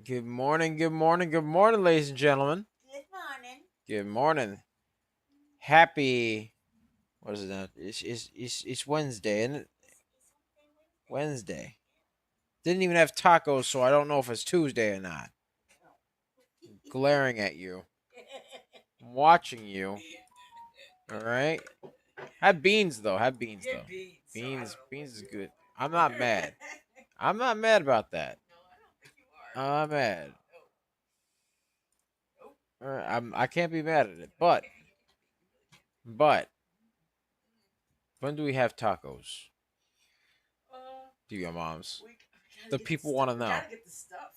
Good morning, good morning, good morning, ladies and gentlemen. Good morning. Good morning. Happy, what is it now? It's Wednesday, isn't it? Wednesday. Didn't even have tacos, so I don't know if it's Tuesday or not. Glaring at you. I'm watching you. All right. Have beans, though. Have beans, though. Beans is good. I'm not mad. I'm not mad about that. I'm not mad. I can't be mad at it. But when do we have tacos? Do your moms? The people want to know. Gotta get the stuff.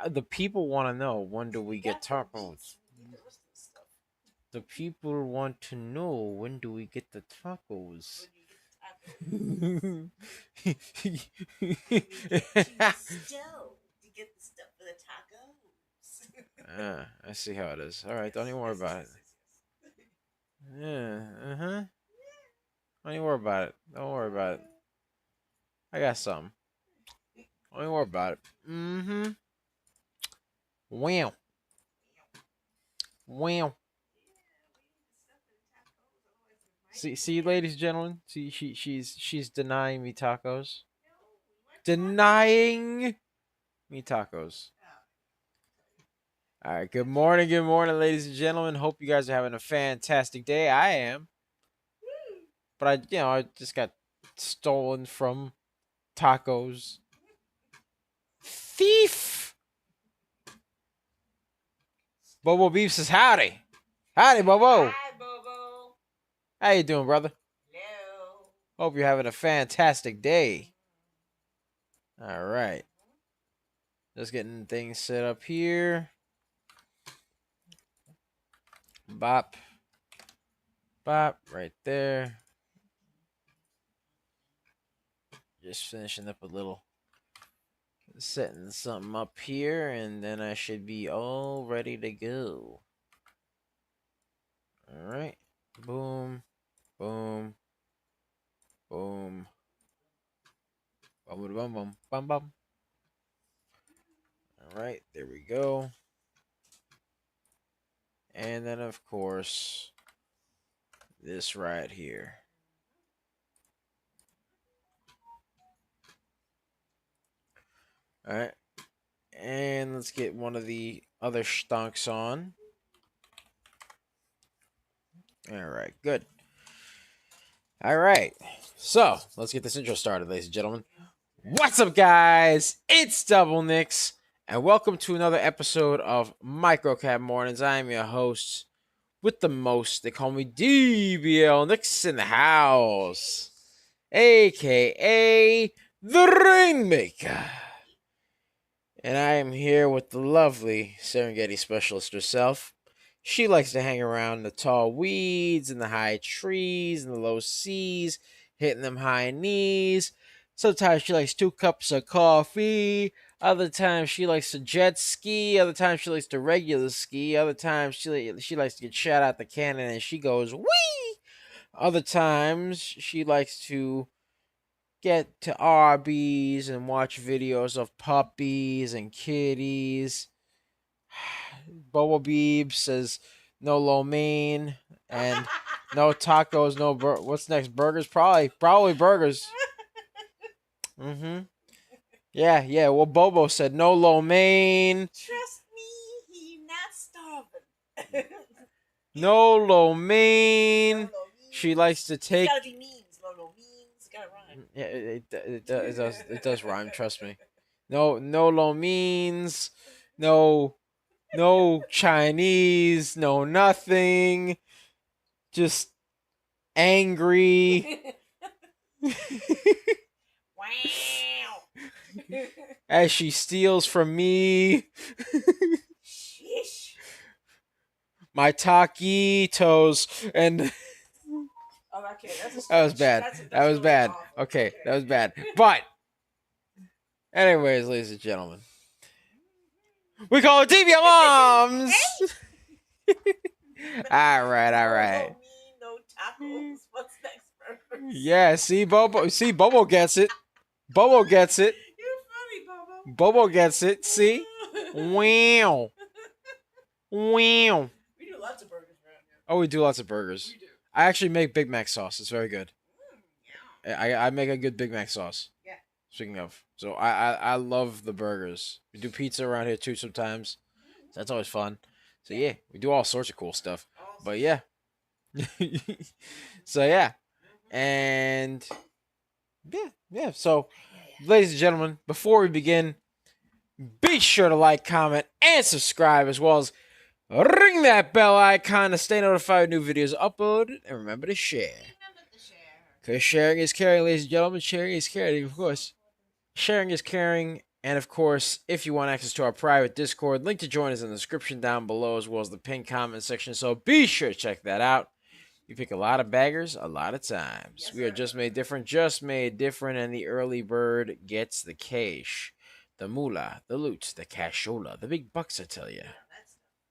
The people want to know, when do we get tacos? The people want to know, when do we get the tacos? To get the stuff for the tacos. I see how it is. All right, don't even worry about it. Yeah, Don't even worry about it. Don't worry about it. I got something. Don't even worry about it. Wow. Wow. See, ladies and gentlemen. See, she's denying me tacos. Denying me tacos. All right. Good morning, ladies and gentlemen. Hope you guys are having a fantastic day. I am. But I just got stolen from tacos. Thief. Bobo Beef says howdy. Howdy, Bobo. Hi, Bobo. How you doing, brother? Hello. Hope you're having a fantastic day. All right. Just getting things set up here. Bop. Bop. Right there. Just finishing up a little. Setting something up here. And then I should be all ready to go. All right. Boom. Boom. Boom. Boom, boom, boom, bum, bum. All right, there we go. And then, of course, this right here. All right. And let's get one of the other stonks on. All right, good. All right. So, let's get this intro started, ladies and gentlemen. What's up, guys? It's Double Nicks, and welcome to another episode of Microcap Mornings. I am your host with the most. They call me DBL Nicks in the house, aka the Rainmaker. And I am here with the lovely Serengeti specialist herself. She likes to hang around the tall weeds and the high trees and the low seas, hitting them high knees. Sometimes she likes 2 cups of coffee. Other times she likes to jet ski. Other times she likes to regular ski. Other times she likes to get shot out the cannon and she goes wee. Other times she likes to get to Arby's and watch videos of puppies and kitties. Bobo Beeb says no lo mein and no tacos, no what's next? Burgers? Probably burgers. Yeah. Well, Bobo said no lo mein. Trust me, he not starving. No lo mein. No lo She likes to take. It's gotta be means. No means. Gotta rhyme. Yeah, it does rhyme. Trust me. No lo means. No Chinese. No nothing. Just angry. Wow. As she steals from me. Shish. My taquitos and. Oh, okay, that's That was bad. That was bad. Okay, that was bad. But, anyways, ladies and gentlemen, we call it DBL Moms. all right. No tacos. What's next, burgers? Yeah, see, Bobo gets it. Bobo gets it. You're funny, Bobo. Bobo gets it. See? Wow. Wow. We do lots of burgers around here. Oh, we do lots of burgers. We do. I actually make Big Mac sauce. It's very good. Yeah. I make a good Big Mac sauce. Yeah. Speaking of, so I love the burgers. We do pizza around here too sometimes. That's always fun. So yeah, we do all sorts of cool stuff. But yeah. So yeah. And yeah. So, ladies and gentlemen, before we begin, be sure to like, comment, and subscribe, as well as ring that bell icon to stay notified when new videos are uploaded. And remember to share. Because sharing is caring, ladies and gentlemen. Sharing is caring, of course. Sharing is caring. And of course, if you want access to our private Discord, link to join is in the description down below, as well as the pinned comment section. So be sure to check that out. You pick a lot of baggers a lot of times. Yes, we are just made different, and the early bird gets the cash. The moolah, the loot, the cashola, the big bucks, I tell you.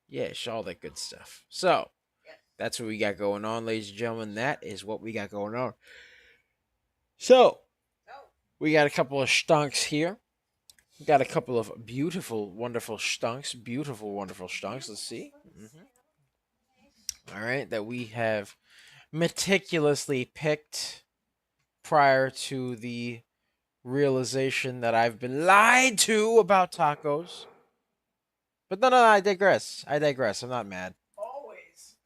Yeah, all that good stuff. So, that's what we got going on, ladies and gentlemen. That is what we got going on. So, we got a couple of stunks here. We got a couple of beautiful, wonderful stunks. Beautiful, wonderful stunks. Let's see. All right, that we have meticulously picked prior to the realization that I've been lied to about tacos. But no, I digress. I'm not mad. Always.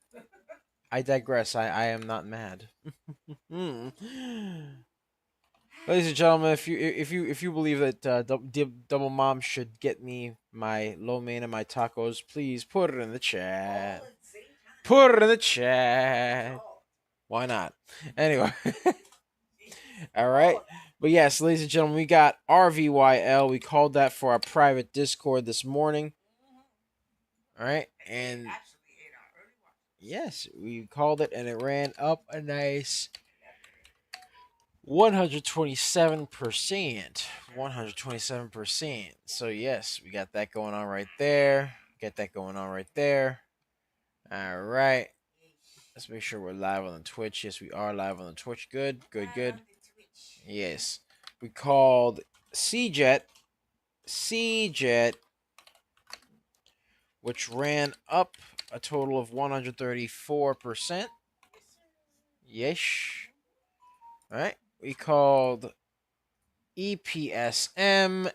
I digress. I am not mad. Ladies and gentlemen, if you believe that Double Mom should get me my lo mein and my tacos, please put it in the chat. Put it in the chat. Why not? Anyway. All right. But yes, ladies and gentlemen, we got RVYL. We called that for our private Discord this morning. All right. And yes, we called it, and it ran up a nice 127%. 127%. So yes, we got that going on right there. Get that going on right there. All right. Let's make sure we're live on the Twitch. Yes, we are live on the Twitch. Good. Yes. We called CJET, which ran up a total of 134%. Yes. All right. We called EPSM,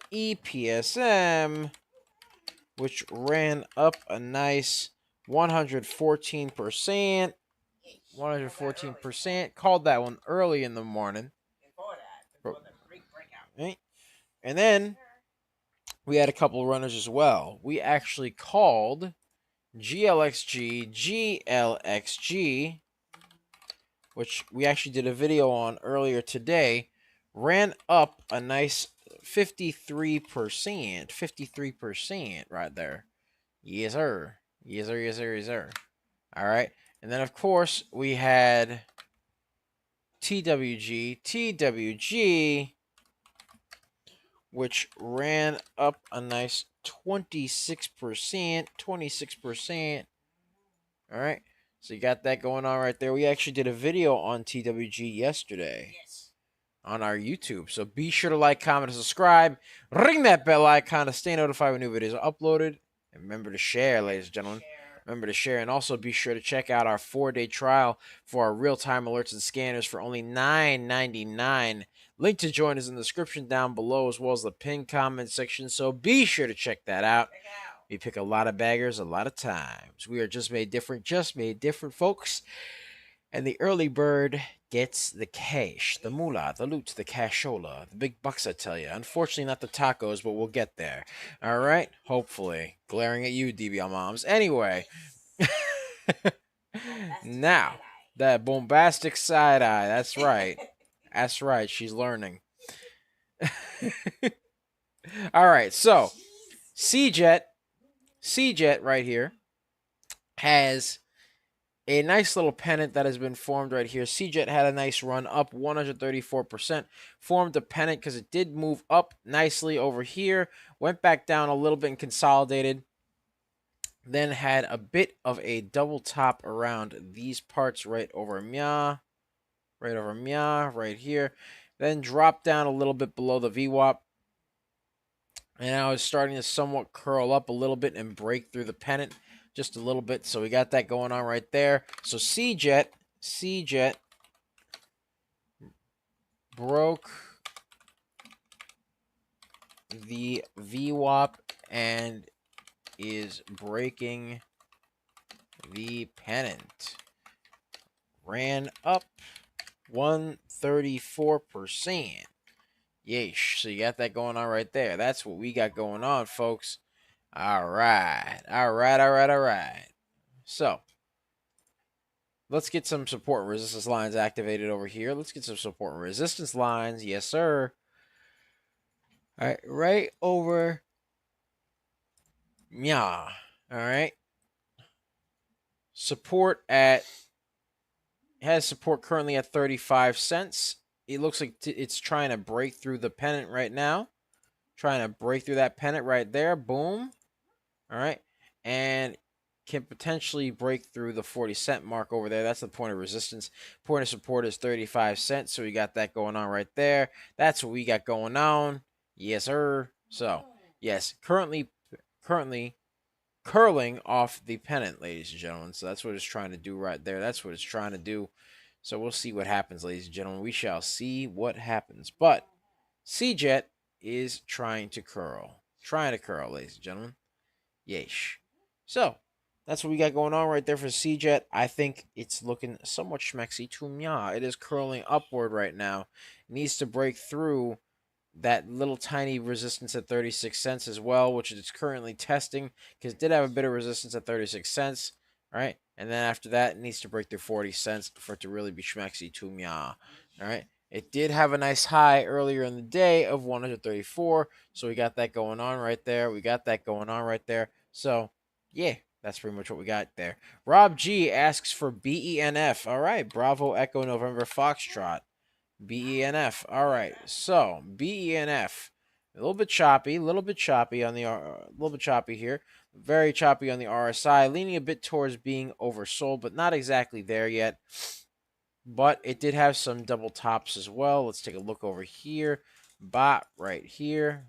which ran up a nice 114%. 114%. Called that one early in the morning. Right? And then we had a couple runners as well. We actually called GLXG, which we actually did a video on earlier today, ran up a nice 53%. 53% right there. Yes, sir. Yes, sir. All right. And then, of course, we had TWG, which ran up a nice 26%. 26%. All right. So you got that going on right there. We actually did a video on TWG yesterday. Yes. On our YouTube. So be sure to like, comment, and subscribe. Ring that bell icon to stay notified when new videos are uploaded. And remember to share, ladies and gentlemen. Remember to share. And also be sure to check out our 4-day trial for our real-time alerts and scanners for only $9.99. Link to join is in the description down below, as well as the pinned comment section. So be sure to check that out. We pick a lot of baggers a lot of times. We are just made different, folks. And the early bird gets the cash, the moolah, the loot, the cashola, the big bucks, I tell you. Unfortunately, not the tacos, but we'll get there. All right? Hopefully. Glaring at you, DBL moms. Anyway. Now, that bombastic side eye. That's right. That's right. She's learning. All right. So, CJET right here has a nice little pennant that has been formed right here. CJET had a nice run up 134%. Formed a pennant because it did move up nicely over here. Went back down a little bit and consolidated. Then had a bit of a double top around these parts right over Mya. Right here. Then dropped down a little bit below the VWAP. And now it's starting to somewhat curl up a little bit and break through the pennant just a little bit. So we got that going on right there. So CJET broke the VWAP and is breaking the pennant. Ran up 134%. Yeesh. So you got that going on right there. That's what we got going on, folks. All right. So let's get some support and resistance lines activated over here. Let's get some support and resistance lines. Yes, sir. All right. Right over. Yeah. All right. Support at. Has support currently at 35 cents. It looks like it's trying to break through the pennant right now. Trying to break through that pennant right there. Boom. All right. And can potentially break through the 40-cent mark over there. That's the point of resistance. Point of support is 35 cents. So we got that going on right there. That's what we got going on. Yes, sir. So, yes, currently curling off the pennant, ladies and gentlemen. So that's what it's trying to do right there. That's what it's trying to do. So we'll see what happens, ladies and gentlemen. We shall see what happens. But CJET is trying to curl. Ladies and gentlemen. Yeesh. So, that's what we got going on right there for CJET. I think it's looking somewhat schmexy to me. It is curling upward right now. It needs to break through that little tiny resistance at 36 cents as well, which it's currently testing because it did have a bit of resistance at 36 cents, right? And then after that, it needs to break through 40 cents for it to really be schmexy to me. All right. It did have a nice high earlier in the day of 134, so we got that going on right there. So, yeah, that's pretty much what we got there. Rob G asks for BENF. All right, Bravo Echo November Foxtrot. BENF. All right. So BENF, a little bit choppy on the a little bit choppy here. Very choppy on the RSI, leaning a bit towards being oversold, but not exactly there yet. But it did have some double tops as well. Let's take a look over here. Bot right here.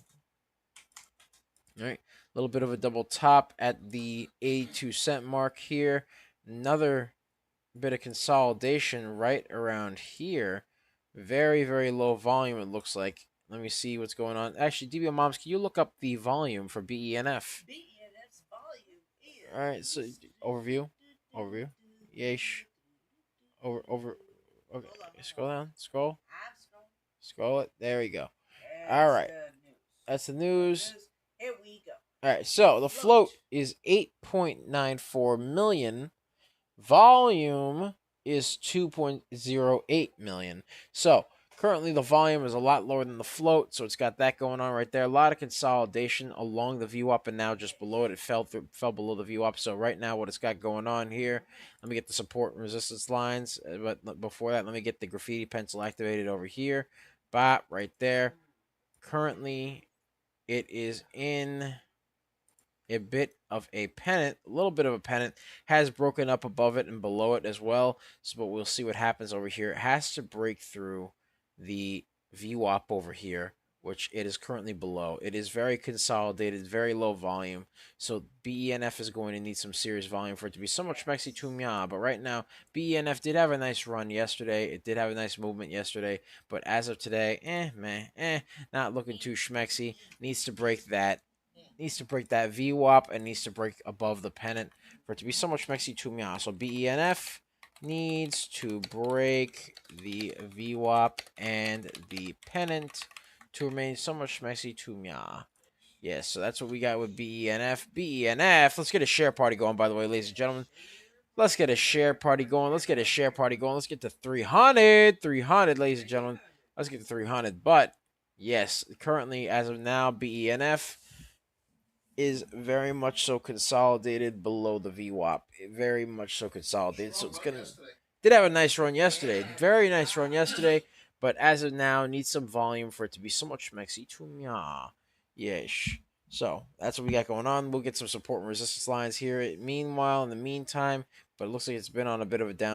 All right. A little bit of a double top at the 82-cent mark here. Another bit of consolidation right around here. Very, very low volume, it looks like. Let me see what's going on. Actually, DBO Moms, can you look up the volume for BENF? BNF's volume is. All right, so overview. Yeesh. Over. Okay, scroll down. Scroll it. There we go. All right, that's the news. Here we go. All right, so the float is 8.94 million. Volume is 2.08 million. So currently the volume is a lot lower than the float, so it's got that going on right there. A lot of consolidation along the VWAP, and now just below it, it fell below the VWAP. So right now what it's got going on here, let me get the support and resistance lines. But before that, let me get the graffiti pencil activated over here. Bop, right there. Currently, it is in a bit of a pennant, a little bit of a pennant, has broken up above it and below it as well. So, but we'll see what happens over here. It has to break through the VWAP over here, which it is currently below. It is very consolidated, very low volume. So BENF is going to need some serious volume for it to be so much schmexy to me. But right now, BENF did have a nice run yesterday. It did have a nice movement yesterday. But as of today, not looking too schmexy. Needs to break that. Needs to break that VWAP and needs to break above the pennant for it to be so much schmexy to me. So BENF needs to break the VWAP and the pennant to remain so much schmexy to me. Yes, so that's what we got with BENF. BENF, let's get a share party going, by the way, ladies and gentlemen. Let's get a share party going. Let's get to 300. 300, ladies and gentlemen. Let's get to 300. But, yes, currently, as of now, BENF is very much so consolidated below the VWAP. Very much so consolidated. So it's gonna did have a nice run yesterday. Very nice run yesterday. But as of now, needs some volume for it to be so much schmexy to me. Yes. So that's what we got going on. We'll get some support and resistance lines here. Meanwhile, in the meantime, but it looks like it's been on a bit of a down.